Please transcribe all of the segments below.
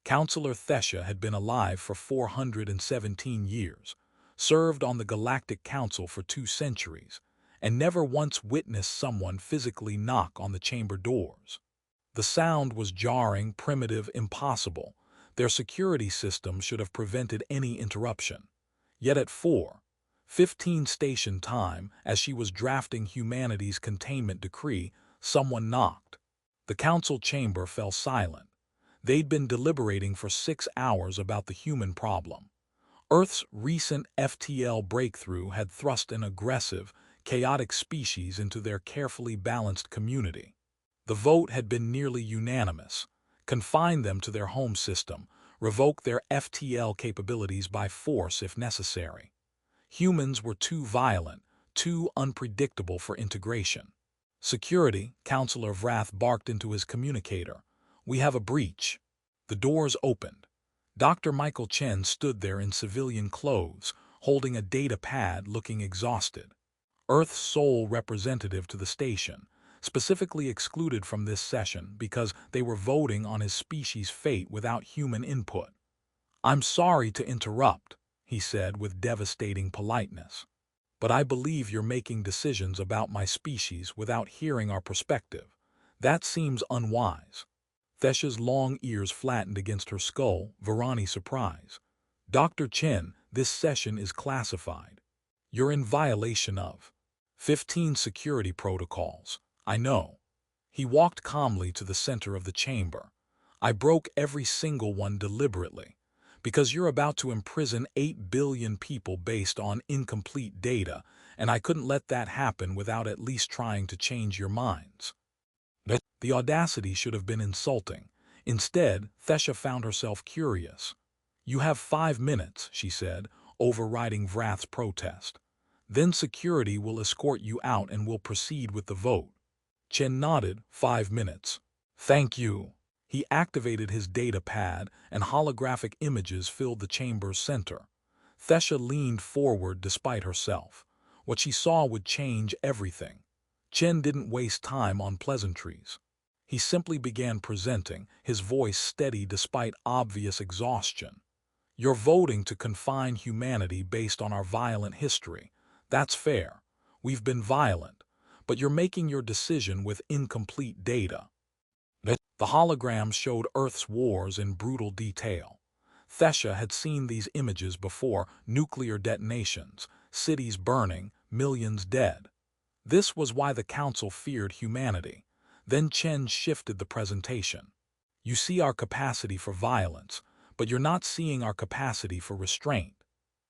Councillor Thessia had been alive for 417 years, served on the Galactic Council for 2 centuries, and never once witnessed someone physically knock on the chamber doors. The sound was jarring, primitive, impossible. Their security system should have prevented any interruption. Yet at 4:15 station time, as she was drafting humanity's containment decree, someone knocked. The council chamber fell silent. They'd been deliberating for 6 hours about the human problem. Earth's recent FTL breakthrough had thrust an aggressive, chaotic species into their carefully balanced community. The vote had been nearly unanimous: confine them to their home system, revoke their FTL capabilities by force if necessary. Humans were too violent, too unpredictable for integration. Security, Councillor Vrath barked into his communicator. "We have a breach." The doors opened. Dr. Michael Chen stood there in civilian clothes, holding a data pad, looking exhausted. Earth's sole representative to the station, specifically excluded from this session because they were voting on his species' fate without human input. "I'm sorry to interrupt," he said with devastating politeness, "but I believe you're making decisions about my species without hearing our perspective. That seems unwise." Thessia's long ears flattened against her skull, Verani surprise. "Dr. Chen, this session is classified. You're in violation of 15 security protocols." "I know." He walked calmly to the center of the chamber. "I broke every single one deliberately, because you're about to imprison 8 billion people based on incomplete data, and I couldn't let that happen without at least trying to change your minds." The audacity should have been insulting. Instead, Thessia found herself curious. "You have 5 minutes," she said, overriding Vrath's protest. "Then security will escort you out and we'll proceed with the vote." Chen nodded. 5 minutes. "Thank you." He activated his data pad, and holographic images filled the chamber's center. Thessia leaned forward despite herself. What she saw would change everything. Chen didn't waste time on pleasantries. He simply began presenting, his voice steady despite obvious exhaustion. "You're voting to confine humanity based on our violent history. That's fair. We've been violent. But you're making your decision with incomplete data." The holograms showed Earth's wars in brutal detail. Thessia had seen these images before: nuclear detonations, cities burning, millions dead. This was why the Council feared humanity. Then Chen shifted the presentation. "You see our capacity for violence, but you're not seeing our capacity for restraint."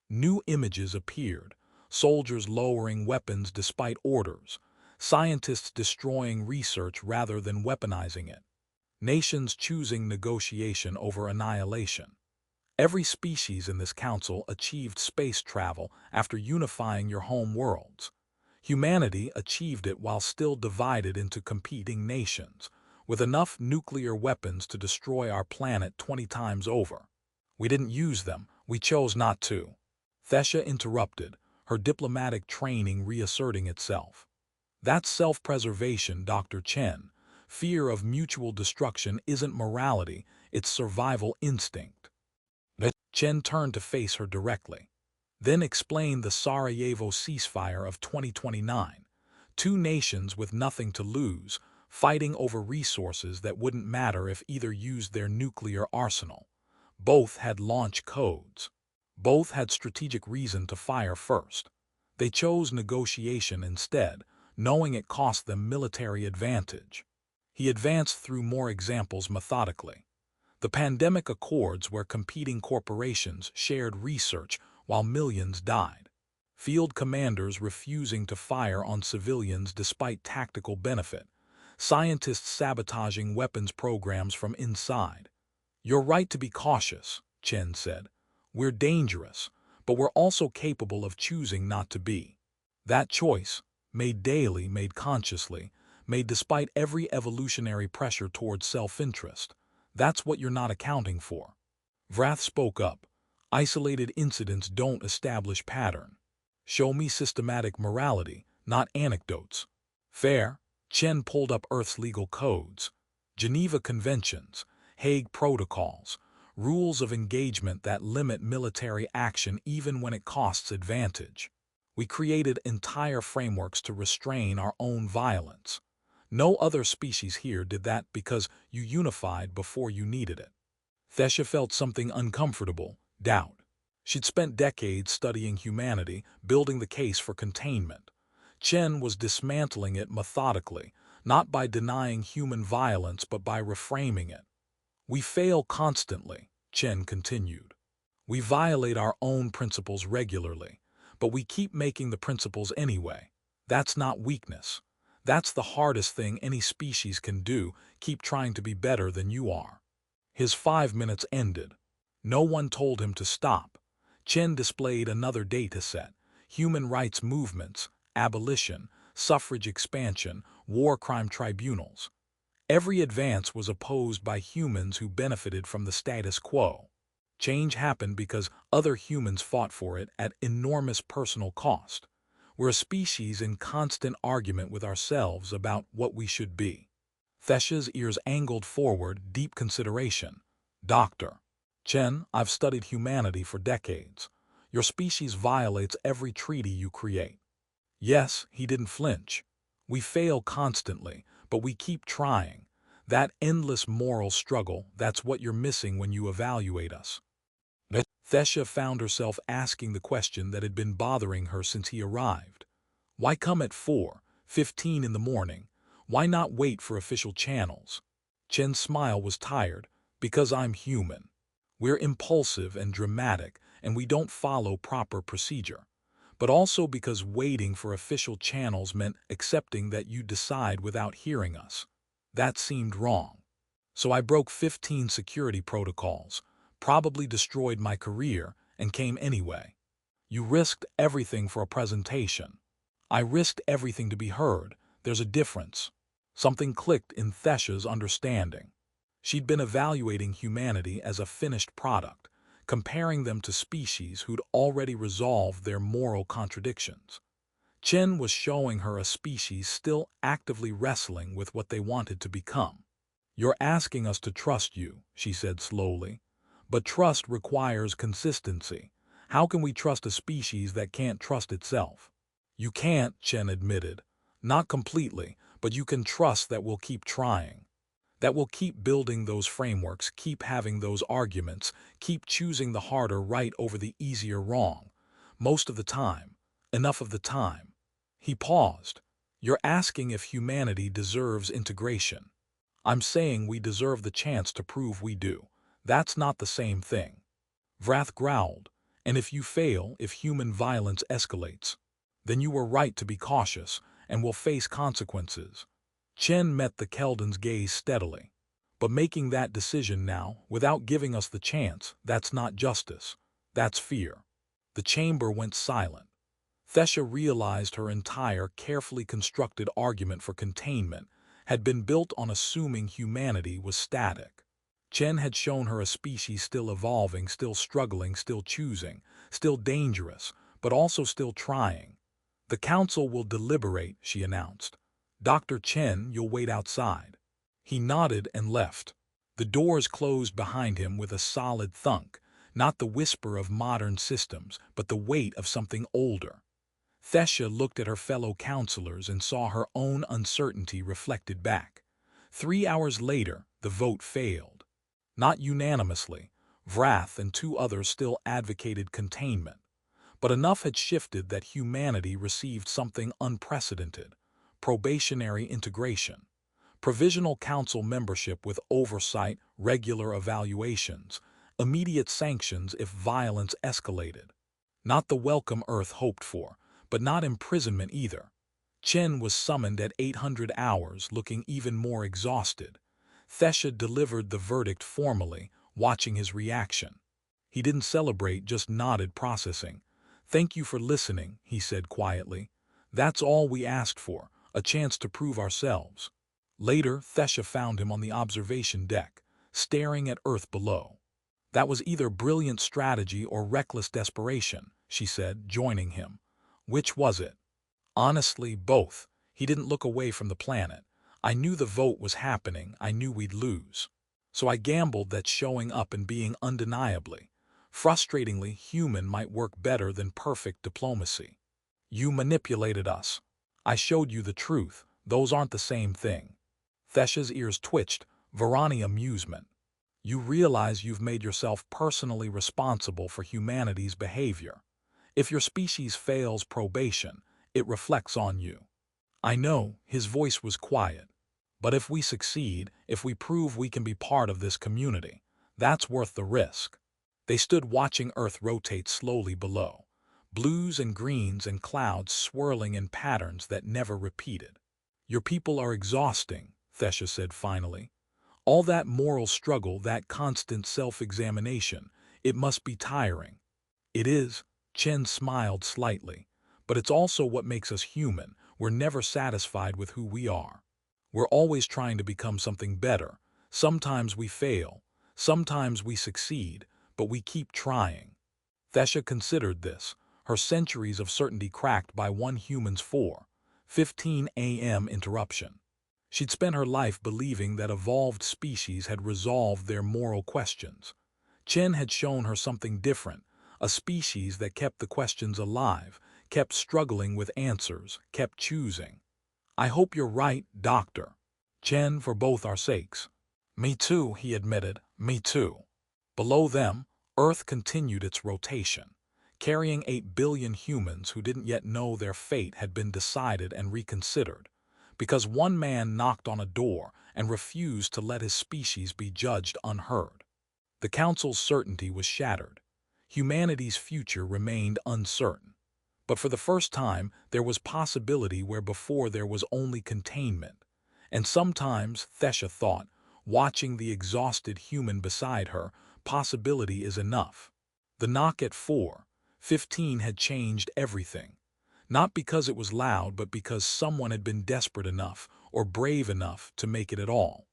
New images appeared: soldiers lowering weapons despite orders, scientists destroying research rather than weaponizing it, nations choosing negotiation over annihilation. Every species in this council achieved space travel after unifying your home worlds. Humanity achieved it while still divided into competing nations, with enough nuclear weapons to destroy our planet 20 times over. We didn't use them, we chose not to." Thessia interrupted, her diplomatic training reasserting itself. "That's self-preservation, Dr. Chen. Fear of mutual destruction isn't morality, it's survival instinct." Chen turned to face her directly. "Then explain the Sarajevo ceasefire of 2029. 2 nations with nothing to lose, fighting over resources that wouldn't matter if either used their nuclear arsenal. Both had launch codes. Both had strategic reason to fire first. They chose negotiation instead, knowing it cost them military advantage." He advanced through more examples methodically. The pandemic accords where competing corporations shared research while millions died. Field commanders refusing to fire on civilians despite tactical benefit. Scientists sabotaging weapons programs from inside. "You're right to be cautious," Chen said. "We're dangerous, but we're also capable of choosing not to be. That choice, made daily, made consciously, made despite every evolutionary pressure towards self-interest, that's what you're not accounting for." Vrath spoke up. "Isolated incidents don't establish pattern. Show me systematic morality, not anecdotes." "Fair." Chen pulled up Earth's legal codes. Geneva Conventions, Hague Protocols, rules of engagement that limit military action even when it costs advantage. We created entire frameworks to restrain our own violence. No other species here did that because you unified before you needed it. Thessia felt something uncomfortable, doubt. She'd spent decades studying humanity, building the case for containment. Chen was dismantling it methodically, not by denying human violence but by reframing it. We fail constantly, Chen continued. We violate our own principles regularly, but we keep making the principles anyway. That's not weakness. That's the hardest thing any species can do, keep trying to be better than you are. His 5 minutes ended. No one told him to stop. Chen displayed another data set: human rights movements, abolition, suffrage expansion, war crime tribunals. Every advance was opposed by humans who benefited from the status quo. Change happened because other humans fought for it at enormous personal cost. We're a species in constant argument with ourselves about what we should be. Thessia's ears angled forward, deep consideration. Doctor. Chen, I've studied humanity for decades. Your species violates every treaty you create. Yes, he didn't flinch. We fail constantly, but we keep trying. That endless moral struggle, that's what you're missing when you evaluate us. Thessia found herself asking the question that had been bothering her since he arrived. Why come at 4:15 in the morning? Why not wait for official channels? Chen's smile was tired. Because I'm human. We're impulsive and dramatic, and we don't follow proper procedure. But also because waiting for official channels meant accepting that you decide without hearing us. That seemed wrong. So I broke 15 security protocols, probably destroyed my career, and came anyway. You risked everything for a presentation. I risked everything to be heard. There's a difference. Something clicked in Thessia's understanding. She'd been evaluating humanity as a finished product, comparing them to species who'd already resolved their moral contradictions. Chen was showing her a species still actively wrestling with what they wanted to become. You're asking us to trust you, she said slowly. But trust requires consistency. How can we trust a species that can't trust itself? You can't, Chen admitted. Not completely, but you can trust that we'll keep trying. That we'll keep building those frameworks, keep having those arguments, keep choosing the harder right over the easier wrong. Most of the time. Enough of the time. He paused. You're asking if humanity deserves integration. I'm saying we deserve the chance to prove we do. That's not the same thing. Vrath growled. And if you fail, if human violence escalates, then you were right to be cautious and will face consequences. Chen met the Keldan's gaze steadily. But making that decision now, without giving us the chance, that's not justice. That's fear. The chamber went silent. Thessia realized her entire carefully constructed argument for containment had been built on assuming humanity was static. Chen had shown her a species still evolving, still struggling, still choosing, still dangerous, but also still trying. The council will deliberate, she announced. Dr. Chen, you'll wait outside. He nodded and left. The doors closed behind him with a solid thunk, not the whisper of modern systems, but the weight of something older. Thessia looked at her fellow councillors and saw her own uncertainty reflected back. 3 hours later, the vote failed. Not unanimously. Vrath and 2 others still advocated containment. But enough had shifted that humanity received something unprecedented: probationary integration. Provisional council membership with oversight, regular evaluations, immediate sanctions if violence escalated. Not the welcome Earth hoped for, but not imprisonment either. Chen was summoned at 800 hours, looking even more exhausted. Thessia delivered the verdict formally, watching his reaction. He didn't celebrate, just nodded, processing. Thank you for listening, he said quietly. That's all we asked for, a chance to prove ourselves. Later, Thessia found him on the observation deck, staring at Earth below. That was either brilliant strategy or reckless desperation, she said, joining him. Which was it? Honestly, both. He didn't look away from the planet. I knew the vote was happening. I knew we'd lose. So I gambled that showing up and being undeniably, frustratingly human might work better than perfect diplomacy. You manipulated us. I showed you the truth. Those aren't the same thing. Thessia's ears twitched, Verani amusement. You realize you've made yourself personally responsible for humanity's behavior. If your species fails probation, it reflects on you. I know, his voice was quiet. But if we succeed, if we prove we can be part of this community, that's worth the risk. They stood watching Earth rotate slowly below, blues and greens and clouds swirling in patterns that never repeated. Your people are exhausting, Thessia said finally. All that moral struggle, that constant self-examination, it must be tiring. It is, Chen smiled slightly, but it's also what makes us human. We're never satisfied with who we are. We're always trying to become something better. Sometimes we fail, sometimes we succeed, but we keep trying. Thessia considered this, her centuries of certainty cracked by one human's 4:15 a.m. interruption. She'd spent her life believing that evolved species had resolved their moral questions. Chen had shown her something different, a species that kept the questions alive, kept struggling with answers, kept choosing. I hope you're right, Doctor. Chen, for both our sakes. Me too, he admitted, me too. Below them, Earth continued its rotation, carrying 8 billion humans who didn't yet know their fate had been decided and reconsidered, because one man knocked on a door and refused to let his species be judged unheard. The Council's certainty was shattered. Humanity's future remained uncertain. But for the first time, there was possibility where before there was only containment. And sometimes, Thessia thought, watching the exhausted human beside her, possibility is enough. The knock at 4:15 had changed everything. Not because it was loud, but because someone had been desperate enough or brave enough to make it at all.